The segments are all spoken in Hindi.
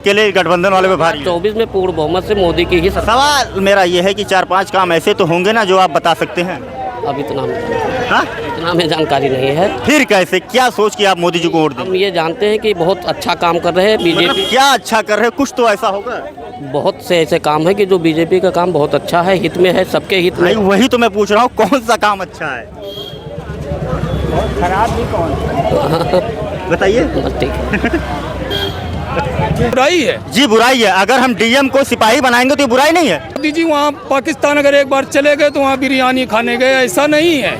के लिए गठबंधन वाले पे भारी है। 24 में पूर्ण बहुमत से मोदी की ही सरकार। सवाल मेरा ये है कि 4-5 काम ऐसे तो होंगे ना जो आप बता सकते हैं। अब इतना हाँ? इतना हमें जानकारी नहीं है। फिर कैसे, क्या सोच के आप मोदी जी को वोट दें? हम ये जानते हैं कि बहुत अच्छा काम कर रहे हैं बीजेपी। मतलब क्या अच्छा कर रहे हैं, कुछ तो ऐसा होगा। बहुत से ऐसे काम है कि जो बीजेपी का काम बहुत अच्छा है, हित में है, सबके हित में। नहीं, वही तो मैं पूछ रहा हूँ, कौन सा काम अच्छा है? खराब भी कौन बताइए। बस ठीक है। बुराई है जी बुराई है। अगर हम डीएम को सिपाही बनाएंगे तो ये बुराई नहीं है। मोदी जी वहाँ पाकिस्तान अगर एक बार चले गए तो वहाँ बिरयानी खाने गए, ऐसा नहीं है।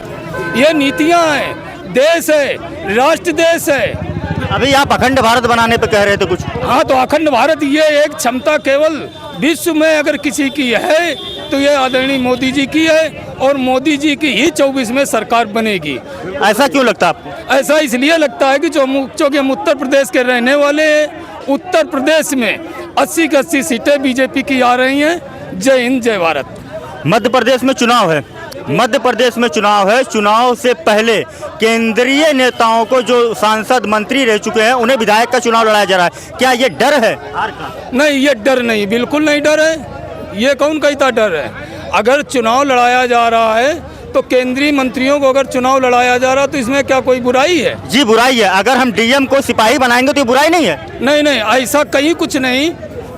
ये नीतियाँ हैं, देश है, राष्ट्र देश है। अभी आप अखंड भारत बनाने पे कह रहे थे कुछ। हाँ, तो अखंड भारत ये एक क्षमता केवल विश्व में अगर किसी की है तो ये आदरणीय मोदी जी की है, और मोदी जी की ही 24 में सरकार बनेगी। ऐसा क्यों लगता है आपको? ऐसा इसलिए लगता है कि चूँकि हम उत्तर प्रदेश के रहने वाले हैं, उत्तर प्रदेश में 80 की 80 सीटें बीजेपी की आ रही हैं। जय हिंद, जय भारत। मध्य प्रदेश में चुनाव है। मध्य प्रदेश में चुनाव है। चुनाव से पहले केंद्रीय नेताओं को, जो सांसद मंत्री रह चुके हैं, उन्हें विधायक का चुनाव लड़ाया जा रहा है। क्या ये डर है हार का? नहीं, ये डर नहीं, बिल्कुल नहीं डर है। ये कौन कहता डर है? अगर चुनाव लड़ाया जा रहा है तो केंद्रीय मंत्रियों को अगर चुनाव लड़ाया जा रहा है तो इसमें क्या कोई बुराई है? जी बुराई है। अगर हम डीएम को सिपाही बनाएंगे तो ये बुराई नहीं है। नहीं नहीं, ऐसा कहीं कुछ नहीं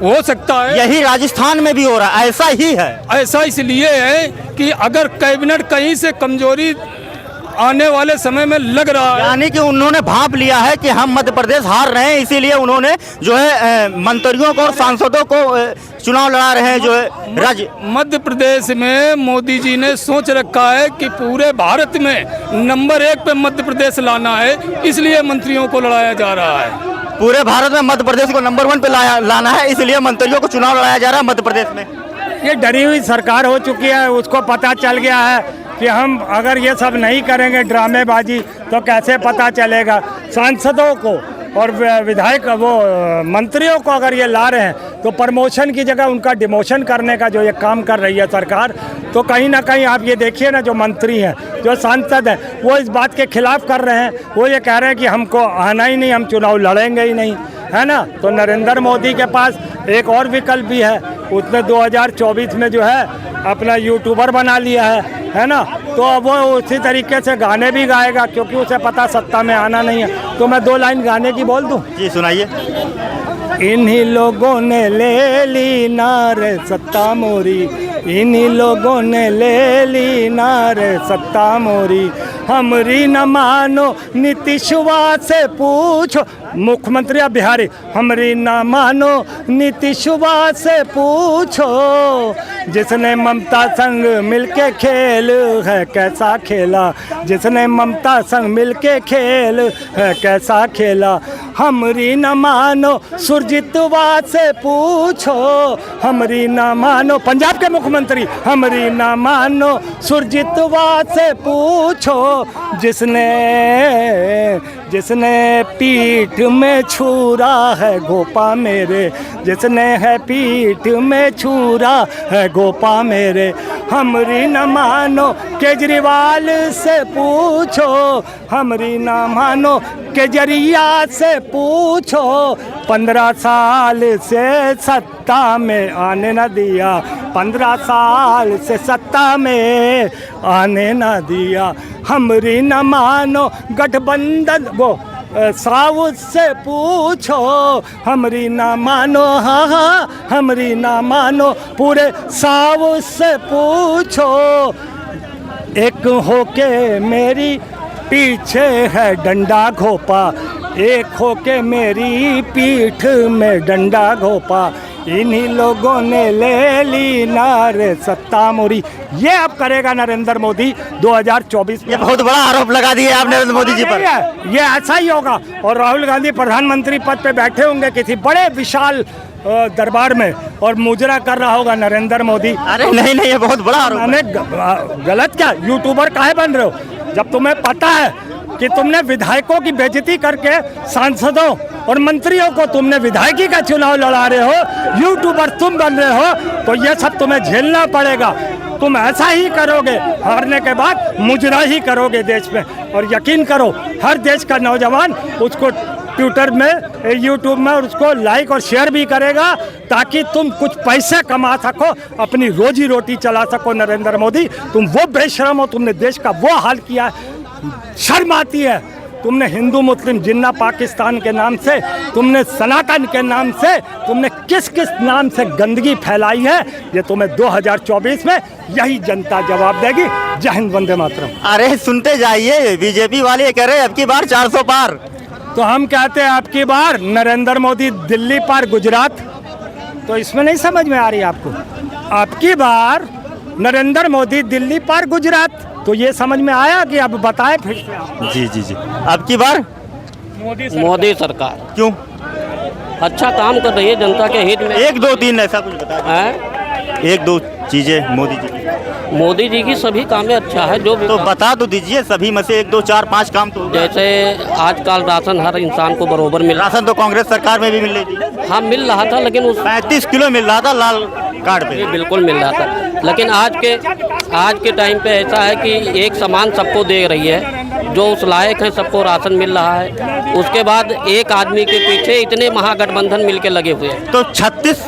हो सकता है। यही राजस्थान में भी हो रहा है, ऐसा ही है। ऐसा इसलिए है कि अगर कैबिनेट कहीं से कमजोरी आने वाले समय में लग रहा है, यानी कि उन्होंने भांप लिया है कि हम मध्य प्रदेश हार रहे हैं, इसीलिए उन्होंने जो है मंत्रियों को और सांसदों को चुनाव लड़ा रहे हैं जो है राज्य। मध्य प्रदेश में मोदी जी ने सोच रखा है कि पूरे भारत में नंबर 1 पे मध्य प्रदेश लाना है, इसलिए मंत्रियों को लड़ाया जा रहा है। पूरे भारत में मध्य प्रदेश को नंबर 1 पे लाना है, इसलिए मंत्रियों को चुनाव लड़ाया जा रहा है मध्य प्रदेश में। ये डरी हुई सरकार हो चुकी है, उसको पता चल गया है कि हम अगर ये सब नहीं करेंगे ड्रामेबाजी तो कैसे पता चलेगा। सांसदों को और विधायक मंत्रियों को अगर ये ला रहे हैं तो प्रमोशन की जगह उनका डिमोशन करने का जो ये काम कर रही है सरकार, तो कहीं ना कहीं आप ये देखिए ना, जो मंत्री हैं, जो सांसद हैं, वो इस बात के खिलाफ कर रहे हैं। वो ये कह रहे हैं कि हमको आना ही नहीं, हम चुनाव लड़ेंगे ही नहीं, है ना। तो नरेंद्र मोदी के पास एक और विकल्प भी है। उसने 2024 में जो है अपना यूट्यूबर बना लिया है ना। तो अब वो उसी तरीके से गाने भी गाएगा, क्योंकि उसे पता सत्ता में आना नहीं है। तो मैं 2 लाइन गाने की बोल दूं? जी सुनाइए। इन्हीं लोगों ने ले ली नार सत्ता मोरी, इन्हीं लोगों ने ले ली नार सत्ता मोरी, हमरी न मानो नीतीशवा से पूछो, मुख्यमंत्री अब बिहारी, हमरी न मानो नीतीशवा से पूछो, जिसने ममता संग मिलके खेल है कैसा खेला, जिसने ममता संग मिलके खेल है कैसा खेला, हमरी न मानो सुरजीतवा से पूछो, हमरी न मानो, पंजाब के मुख्यमंत्री, हमरी न मानो सुरजीतवा से पूछो, जिसने पीठ में छुरा है गोपा मेरे, जिसने है पीठ में छुरा है गोपा मेरे, हमरी न मानो केजरीवाल से पूछो, हमरी न मानो केजरिया से पूछो, 15 साल से सत्ता में आने न दिया, 15 साल से सत्ता में आने न दिया, हमरी न मानो गठबंधन वो साउथ से पूछो, हमरी ना मानो, हाँ हाँ हमरी ना मानो, पूरे साउथ से पूछो, एक होके मेरी पीछे है डंडा घोपा, एक होके मेरी पीठ में डंडा घोपा, इन्हीं लोगों ने ले ली नार सत्ता मोरी। ये अब करेगा नरेंद्र मोदी 2024 में। ये बहुत बड़ा आरोप लगा दिया आप नरेंद्र मोदी जी पर। ये ऐसा ही होगा, और राहुल गांधी प्रधानमंत्री पद पे बैठे होंगे किसी बड़े विशाल दरबार में, और मुजरा कर रहा होगा नरेंद्र मोदी। अरे नहीं नहीं, ये बहुत बड़ा आरोप है। गलत क्या, यूट्यूबर काहे बन रहे हो जब तुम्हें पता है कि तुमने विधायकों की बेइज्जती करके सांसदों और मंत्रियों को तुमने विधायकी का चुनाव लड़ा रहे हो, यूट्यूबर तुम बन रहे हो, तो ये सब तुम्हें झेलना पड़ेगा। तुम ऐसा ही करोगे, हारने के बाद मुजरा ही करोगे देश में, और यकीन करो हर देश का नौजवान उसको ट्विटर में, यूट्यूब में, और उसको लाइक और शेयर भी करेगा ताकि तुम कुछ पैसे कमा सको, अपनी रोजी रोटी चला सको। नरेंद्र मोदी, तुम वो बेशरम हो, तुमने देश का वो हाल किया है, शर्म आती है। तुमने हिंदू मुस्लिम जिन्ना पाकिस्तान के नाम से, तुमने सनातन के नाम से, तुमने किस किस नाम से गंदगी फैलाई है, ये तुम्हें 2024 में यही जनता जवाब देगी। जय हिंद, वंदे मातरम। अरे सुनते जाइए, बीजेपी वाले कह रहे हैं अब की बार 400 पार। तो हम कहते हैं आपकी बार नरेंद्र मोदी दिल्ली पार गुजरात। तो इसमें नहीं समझ में आ रही आपको? आपकी बार नरेंद्र मोदी दिल्ली पार गुजरात, तो ये समझ में आया कि अब बताएं फिर से आप? जी जी जी, अब की बार मोदी सरकार क्यों? अच्छा काम कर रही है जनता के हित में। 1 2 3 ऐसा कुछ बता, हैं? 1 2 चीजें मोदी जी की। मोदी जी की सभी कामें अच्छा है, जो भी तो बता तो दीजिए, सभी में से 1 2 4 5 काम तो होगा। जैसे आजकल राशन हर इंसान को बरोबर मिल रहा। राशन तो कांग्रेस सरकार में भी मिल रही थी, हाँ मिल रहा था, लेकिन उस 35 किलो मिल रहा था लाल कार्ड पे। बिल्कुल मिल रहा था, लेकिन आज के टाइम पे ऐसा है कि एक समान सबको दे रही है, जो उस लायक है सबको राशन मिल रहा है। उसके बाद एक आदमी के पीछे इतने महागठबंधन मिलके लगे हुए हैं। तो 36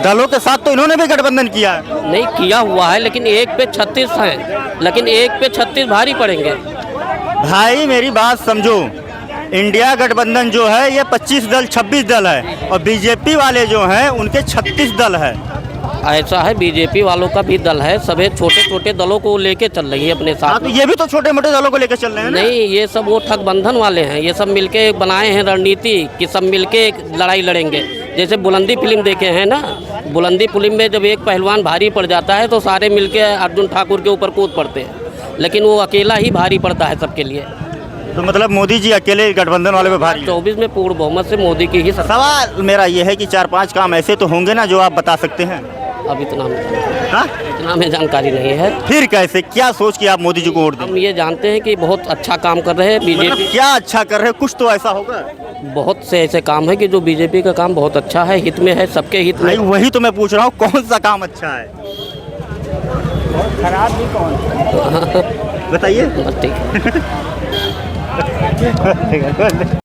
दलों के साथ तो इन्होंने भी गठबंधन किया है। नहीं किया हुआ है, लेकिन एक पे 36 हैं, लेकिन एक पे 36 भारी पड़ेंगे। भाई मेरी बात समझो, इंडिया गठबंधन जो है ये 25 दल 26 दल है, और बीजेपी वाले जो हैं उनके 36 दल है। ऐसा है, बीजेपी वालों का भी दल है, सभी छोटे छोटे दलों को लेके चल रही है अपने हाँ, साथ तो में। ये भी तो छोटे मोटे दलों को लेकर चल रहे हैं ना? नहीं, ये सब वो ठगबंधन वाले हैं, ये सब मिलके बनाए हैं रणनीति कि सब मिलके एक लड़ाई लड़ेंगे। जैसे बुलंदी फिल्म देखे हैं ना, बुलंदी फिल्म में जब एक पहलवान भारी पड़ जाता है तो सारे मिलके अर्जुन ठाकुर के ऊपर कूद पड़ते हैं, लेकिन वो अकेला ही भारी पड़ता है सबके लिए। तो मतलब मोदी जी अकेले गठबंधन वाले पे भारी हैं। 24 में पूर्ण बहुमत से मोदी की ही सरकार। सवाल मेरा ये है कि 4 5 काम ऐसे तो होंगे ना जो आप बता सकते हैं? अब इतना हाँ? हमें जानकारी नहीं है। फिर कैसे, क्या सोच के आप मोदी जी को वोट दें? हम ये जानते हैं कि बहुत अच्छा काम कर रहे हैं बीजेपी। मतलब क्या अच्छा कर रहे हैं, कुछ तो ऐसा होगा। बहुत से ऐसे काम है कि जो बीजेपी का काम बहुत अच्छा है, हित में है, सबके हित में। भाई वही तो मैं पूछ रहा हूँ, कौन सा काम अच्छा है खराब भी कौन? बताइए। बस ठीक है।